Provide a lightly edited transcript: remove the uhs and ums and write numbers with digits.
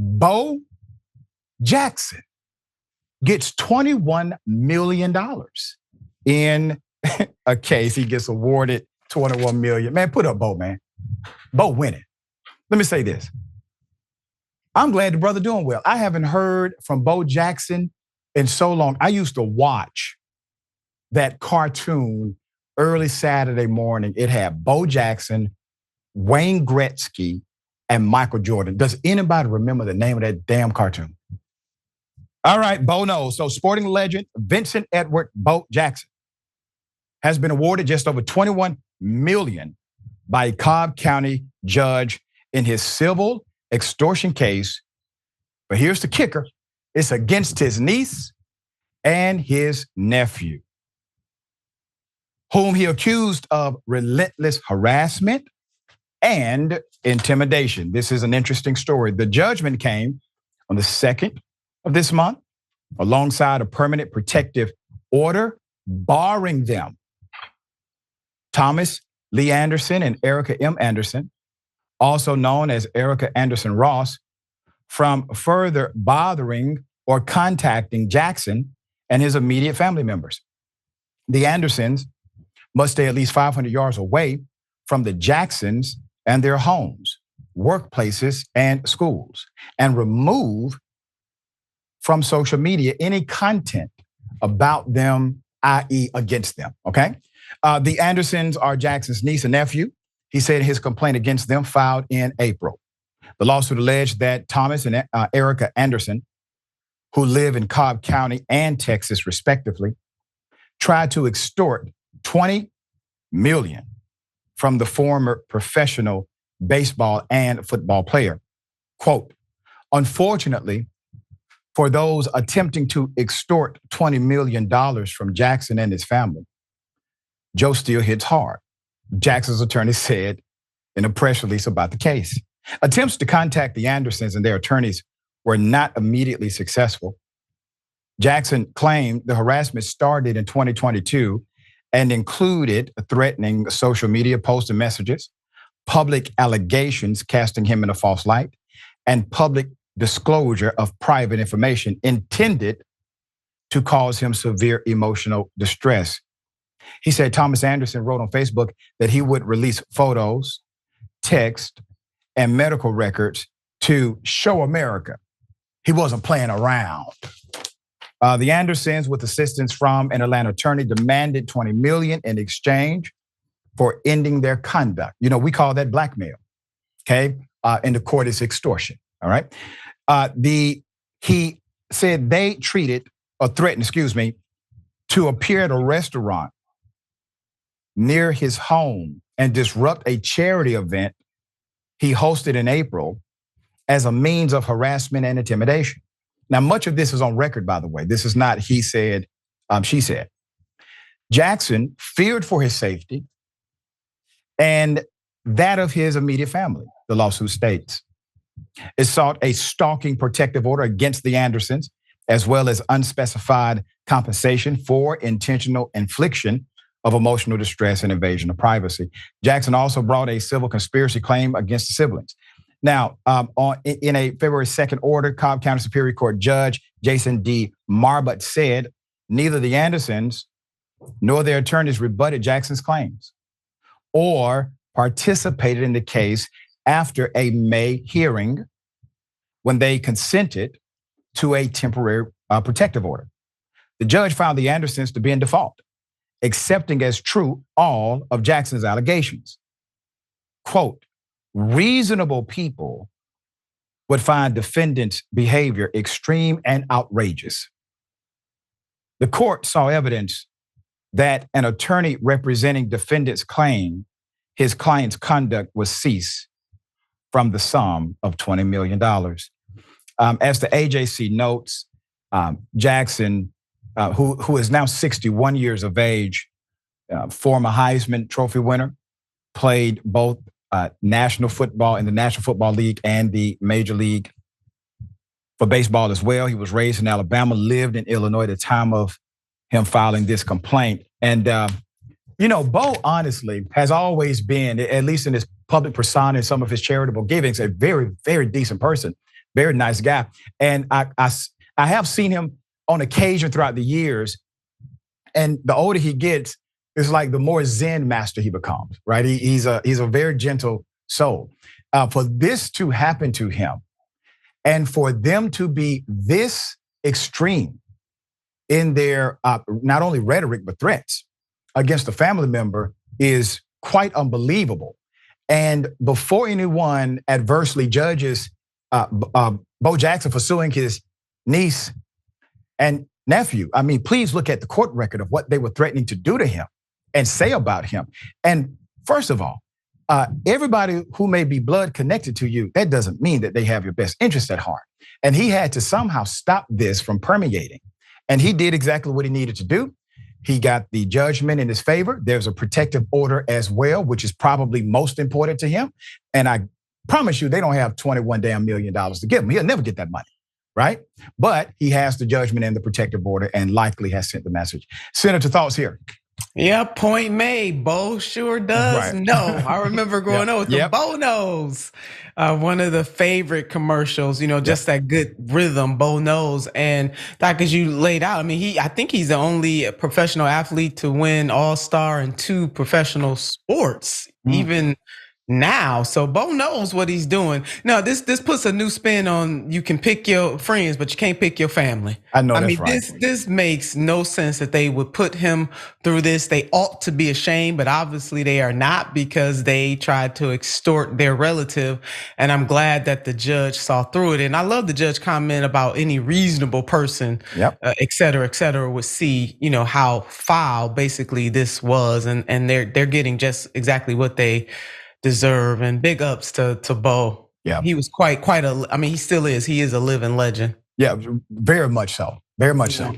Bo Jackson gets $21 million in a case. He gets awarded $21 million. Man, put up Bo, man. Bo winning. Let me say this. I'm glad the brother doing well. I haven't heard from Bo Jackson in so long. I used to watch that cartoon early Saturday morning. It had Bo Jackson, Wayne Gretzky, and Michael Jordan. Does anybody remember the name of that damn cartoon? All right, Bo knows. So sporting legend Vincent Edward Bo Jackson has been awarded just over $21 million by a Cobb County judge in his civil extortion case. But here's the kicker. It's against his niece and his nephew, whom he accused of relentless harassment and intimidation. This is an interesting story. The judgment came on the 2nd of this month, alongside a permanent protective order barring them, Thomas Lee Anderson and Erica M. Anderson, also known as Erica Anderson Ross, from further bothering or contacting Jackson and his immediate family members. The Andersons must stay at least 500 yards away from the Jacksons and their homes, workplaces, and schools, and remove from social media any content about them, i.e. against them, okay? The Andersons are Jackson's niece and nephew. He said his complaint against them filed in April. The lawsuit alleged that Thomas and Erica Anderson, who live in Cobb County and Texas respectively, tried to extort $20 million from the former professional baseball and football player. Quote, unfortunately, for those attempting to extort $20 million from Jackson and his family, Joe still hits hard, Jackson's attorney said in a press release about the case. Attempts to contact the Andersons and their attorneys were not immediately successful. Jackson claimed the harassment started in 2022 and included threatening social media posts and messages, public allegations casting him in a false light, and public disclosure of private information intended to cause him severe emotional distress. He said Thomas Anderson wrote on Facebook that he would release photos, text, and medical records to show America he wasn't playing around. The Andersons, with assistance from an Atlanta attorney, demanded $20 million in exchange for ending their conduct. You know, we call that blackmail, okay? In the court, it's extortion, all right? He said they threatened, to appear at a restaurant near his home and disrupt a charity event he hosted in April as a means of harassment and intimidation. Now, much of this is on record, by the way. This is not he said, she said. Jackson feared for his safety and that of his immediate family, the lawsuit states. It sought a stalking protective order against the Andersons, as well as unspecified compensation for intentional infliction of emotional distress and invasion of privacy. Jackson also brought a civil conspiracy claim against the siblings. Now, in a February 2nd order, Cobb County Superior Court Judge Jason D. Marbut said neither the Andersons nor their attorneys rebutted Jackson's claims or participated in the case after a May hearing when they consented to a temporary protective order. The judge found the Andersons to be in default, accepting as true all of Jackson's allegations. Quote, reasonable people would find defendants' behavior extreme and outrageous. The court saw evidence that an attorney representing defendants claimed his client's conduct was ceased from the sum of $20 million. As the AJC notes, Jackson, who is now 61 years of age, former Heisman Trophy winner, played both national football in the National Football League and the Major League for baseball as well. He was raised in Alabama, lived in Illinois at the time of him filing this complaint. And, Bo honestly has always been, at least in his public persona and some of his charitable givings, a very, very decent person. Very nice guy. And I have seen him on occasion throughout the years. And the older he gets, it's like the more Zen master he becomes, right? He's a very gentle soul. For this to happen to him, and for them to be this extreme in their not only rhetoric but threats against a family member is quite unbelievable. And before anyone adversely judges Bo Jackson for suing his niece and nephew, I mean, please look at the court record of what they were threatening to do to him and say about him. And first of all, everybody who may be blood connected to you, that doesn't mean that they have your best interest at heart. And he had to somehow stop this from permeating. And he did exactly what he needed to do. He got the judgment in his favor. There's a protective order as well, which is probably most important to him. And I promise you, they don't have $21 million to give him. He'll never get that money, right? But he has the judgment and the protective order and likely has sent the message. Senator, thoughts here? Yeah, point made. Bo sure does know. I remember growing up with the Bo knows. One of the favorite commercials, just that good rhythm, Bo knows. And Doc, as you laid out, I mean, I think he's the only professional athlete to win All-Star in 2 professional sports, even now. So Bo knows what he's doing. Now, this puts a new spin on you can pick your friends, but you can't pick your family. I mean, right. This makes no sense that they would put him through this. They ought to be ashamed, but obviously they are not because they tried to extort their relative. And I'm glad that the judge saw through it. And I love the judge comment about any reasonable person, et cetera, would see, how foul basically this was. And they're getting just exactly what they deserve. And big ups to Bo. Yeah, he was quite he still is. He is a living legend. Yeah, very much so. Very much so.